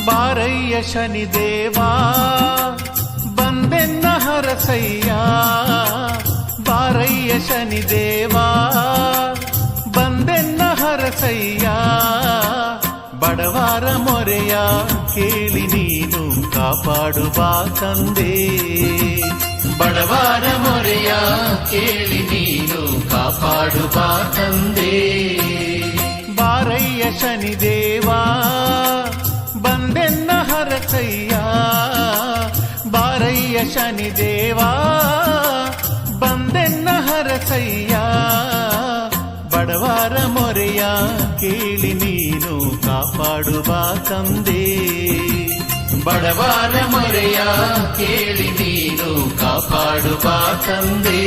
ಬಾರಯ್ಯ ಶನಿದೇವಾ ಬಂದೆನ್ನ ಹರಸಯ್ಯ, ಬಾರಯ್ಯ ಶನಿದೇವಾ ಬಂದೆನ್ನ ಹರಸಯ್ಯ. ಬಡವರ ಮೊರೆಯ ಕೇಳಿ ನೀನು ಕಾಪಾಡುವ ತಂದೆ, ಬಡವರ ಮೊರೆಯ ಕೇಳಿ ನೀನು ಕಾಪಾಡುವ ತಂದೆ. ಬಾರಯ್ಯ ಶನಿದೇವಾ ಬಂದೆನ್ನ ಹರಸಯ್ಯ, ಬಾರಯ್ಯ ಶನಿದೇವಾ ಬಂದೆನ್ನ ಹರಸಯ್ಯ. ಬಡವರ ಮೊರೆಯ ಕೇಳಿ ನೀನು ಕಾಪಾಡುವ ತಂದೆ, ಬಡವರ ಮೊರೆಯ ಕೇಳಿ ನೀನು ಕಾಪಾಡುವ ತಂದೆ.